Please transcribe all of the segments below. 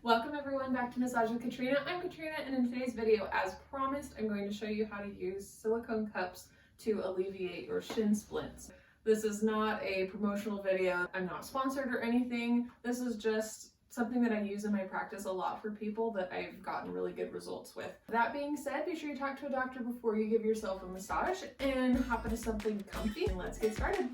Welcome everyone back to Massage with Katrina. I'm Katrina, and in today's video, as promised, I'm going to show you how to use silicone cups to alleviate your shin splints. This is not a promotional video. I'm not sponsored or anything. This is just something that I use in my practice a lot for people that I've gotten really good results with. That being said, be sure you talk to a doctor before you give yourself a massage and hop into something comfy, and let's get started.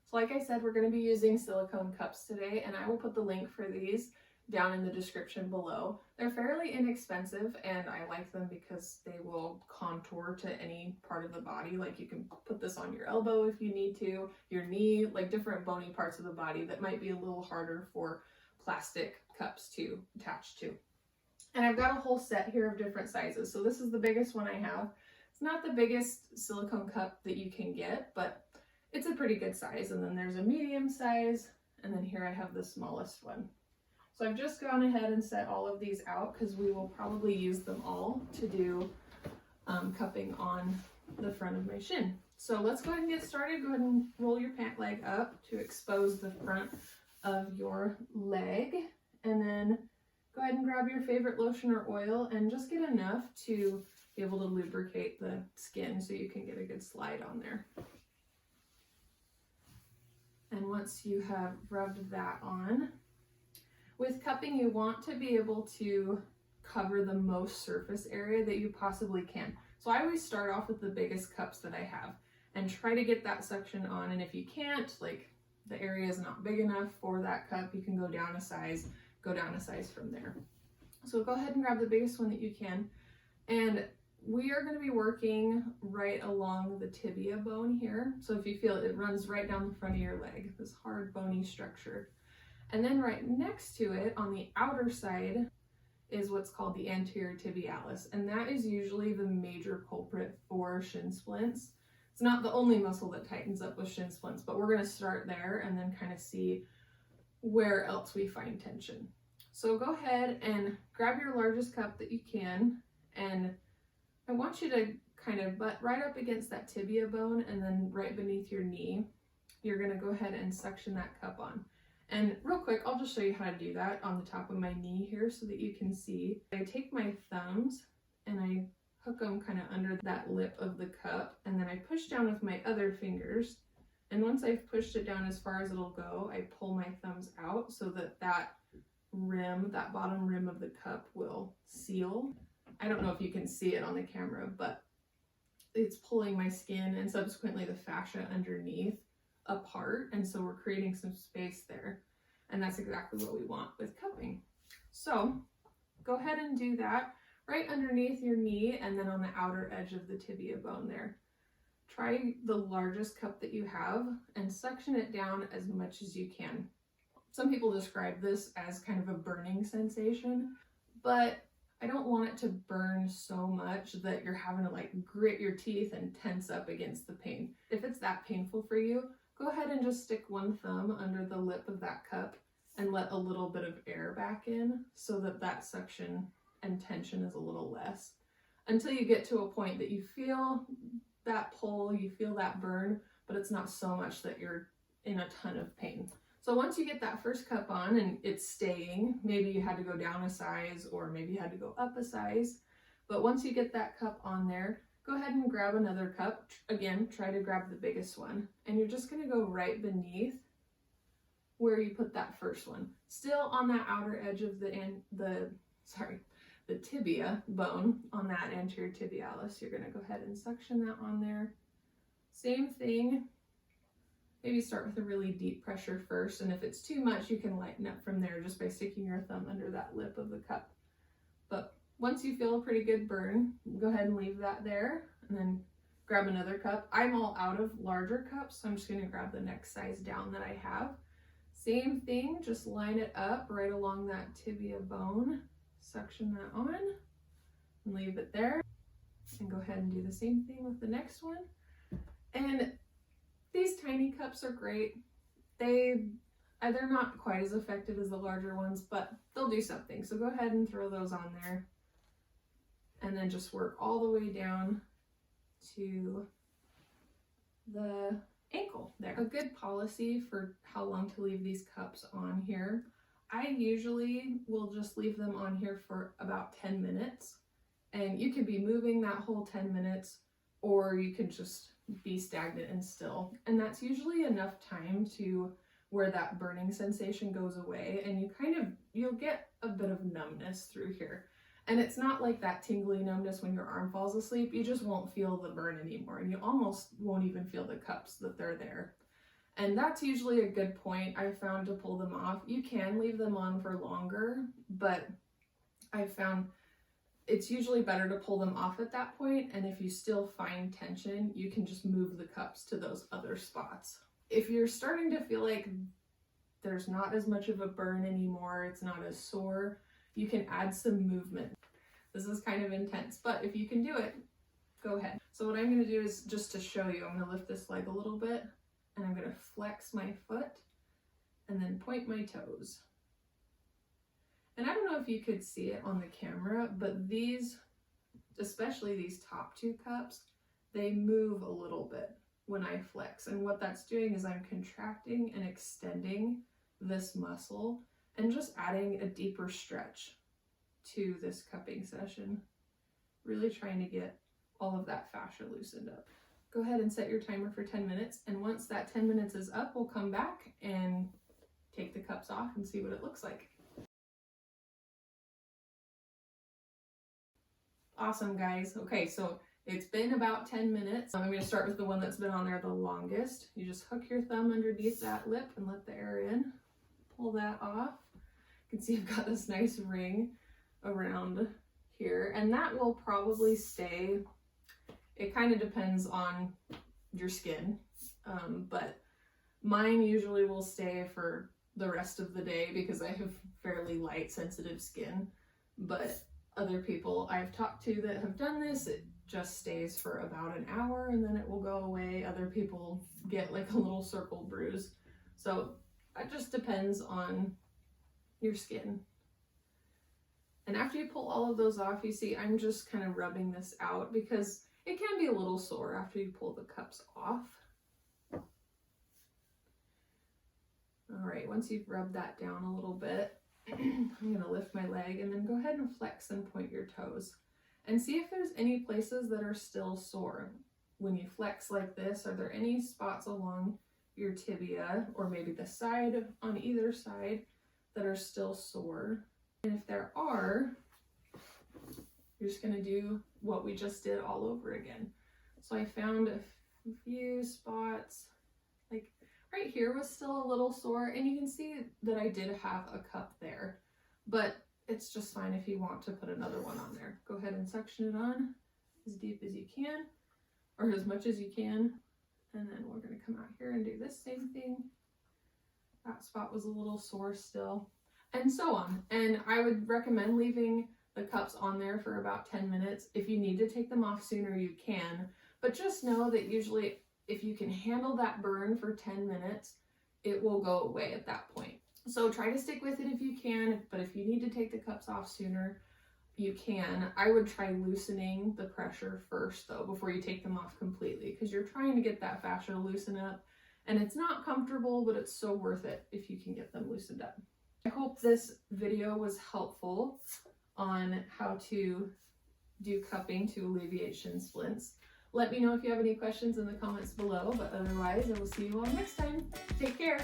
So like I said, we're going to be using silicone cups today, and I will put the link for these down in the description below. They're fairly inexpensive, and I like them because they will contour to any part of the body. Like you can put this on your elbow if you need to, your knee, like different bony parts of the body that might be a little harder for plastic cups to attach to. And I've got a whole set here of different sizes. So this is the biggest one I have. It's not the biggest silicone cup that you can get, but it's a pretty good size. And then there's a medium size, and then here I have the smallest one. So I've just gone ahead and set all of these out because we will probably use them all to do cupping on the front of my shin. So let's go ahead and get started. Go ahead and roll your pant leg up to expose the front of your leg, and then go ahead and grab your favorite lotion or oil and just get enough to be able to lubricate the skin so you can get a good slide on there. And once you have rubbed that on, with cupping, you want to be able to cover the most surface area that you possibly can. So I always start off with the biggest cups that I have and try to get that section on. And if you can't, like the area is not big enough for that cup, you can go down a size from there. So go ahead and grab the biggest one that you can. And we are going to be working right along the tibia bone here. So if you feel it, it runs right down the front of your leg, this hard bony structure. And then right next to it on the outer side is what's called the anterior tibialis. And that is usually the major culprit for shin splints. It's not the only muscle that tightens up with shin splints, but we're going to start there and then kind of see where else we find tension. So go ahead and grab your largest cup that you can, and I want you to kind of butt right up against that tibia bone, and then right beneath your knee, you're going to go ahead and suction that cup on. And real quick, I'll just show you how to do that on the top of my knee here so that you can see. I take my thumbs and I hook them kind of under that lip of the cup, and then I push down with my other fingers. And once I've pushed it down as far as it'll go, I pull my thumbs out so that that bottom rim of the cup will seal. I don't know if you can see it on the camera, but it's pulling my skin and subsequently the fascia underneath apart. And so we're creating some space there. And that's exactly what we want with cupping. So go ahead and do that right underneath your knee and then on the outer edge of the tibia bone there. Try the largest cup that you have and suction it down as much as you can. Some people describe this as kind of a burning sensation, but I don't want it to burn so much that you're having to like grit your teeth and tense up against the pain. If it's that painful for you, go ahead and just stick one thumb under the lip of that cup and let a little bit of air back in so that that suction and tension is a little less, until you get to a point that you feel that pull, you feel that burn, but it's not so much that you're in a ton of pain. So once you get that first cup on and it's staying, maybe you had to go down a size or maybe you had to go up a size, but once you get that cup on there, go ahead and grab another cup. Again, try to grab the biggest one, and you're just going to go right beneath where you put that first one. Still on that outer edge of the tibia bone on that anterior tibialis. You're going to go ahead and suction that on there. Same thing. Maybe start with a really deep pressure first, and if it's too much, you can lighten up from there just by sticking your thumb under that lip of the cup. But once you feel a pretty good burn, go ahead and leave that there, and then grab another cup. I'm all out of larger cups, so I'm just going to grab the next size down that I have. Same thing, just line it up right along that tibia bone, suction that on, and leave it there. And go ahead and do the same thing with the next one. And these tiny cups are great. They're not quite as effective as the larger ones, but they'll do something. So go ahead and throw those on there. And then just work all the way down to the ankle there. A good policy for how long to leave these cups on here, I usually will just leave them on here for about 10 minutes. And you could be moving that whole 10 minutes, or you could just be stagnant and still. And that's usually enough time to where that burning sensation goes away, and you'll get a bit of numbness through here. And it's not like that tingly numbness when your arm falls asleep. You just won't feel the burn anymore, and you almost won't even feel the cups that they're there. And that's usually a good point I found to pull them off. You can leave them on for longer, but I found it's usually better to pull them off at that point. And if you still find tension, you can just move the cups to those other spots. If you're starting to feel like there's not as much of a burn anymore, it's not as sore, you can add some movement. This is kind of intense, but if you can do it, go ahead. So what I'm going to do is, just to show you, I'm going to lift this leg a little bit, and I'm going to flex my foot and then point my toes. And I don't know if you could see it on the camera, but these, especially these top two cups, they move a little bit when I flex. And what that's doing is I'm contracting and extending this muscle and just adding a deeper stretch to this cupping session. Really trying to get all of that fascia loosened up. Go ahead and set your timer for 10 minutes. And once that 10 minutes is up, we'll come back and take the cups off and see what it looks like. Awesome, guys. Okay, so it's been about 10 minutes. I'm going to start with the one that's been on there the longest. You just hook your thumb underneath that lip and let the air in. Pull that off. You can see I've got this nice ring around here, and that will probably stay. It kind of depends on your skin, but mine usually will stay for the rest of the day because I have fairly light, sensitive skin. But other people I've talked to that have done this, it just stays for about an hour and then it will go away. Other people get like a little circle bruise. So it just depends on your skin. And after you pull all of those off, you see I'm just kind of rubbing this out because it can be a little sore after you pull the cups off. All right, once you've rubbed that down a little bit, I'm going to lift my leg and then go ahead and flex and point your toes and see if there's any places that are still sore. When you flex like this, are there any spots along your tibia or maybe the side on either side that are still sore? And if there are, you're just going to do what we just did all over again. So I found a few spots, like right here was still a little sore, and you can see that I did have a cup there, but it's just fine if you want to put another one on there. Go ahead and suction it on as deep as you can, or as much as you can, and then we're going to come out here and do this same thing. That spot was a little sore still, and so on. And I would recommend leaving the cups on there for about 10 minutes. If you need to take them off sooner, you can, but just know that usually if you can handle that burn for 10 minutes, it will go away at that point. So try to stick with it if you can, but if you need to take the cups off sooner, you can. I would try loosening the pressure first though, before you take them off completely, because you're trying to get that fascia to loosen up, and it's not comfortable, but it's so worth it if you can get them loosened up. I hope this video was helpful on how to do cupping to alleviate shin splints. Let me know if you have any questions in the comments below, but otherwise I will see you all next time. Take care.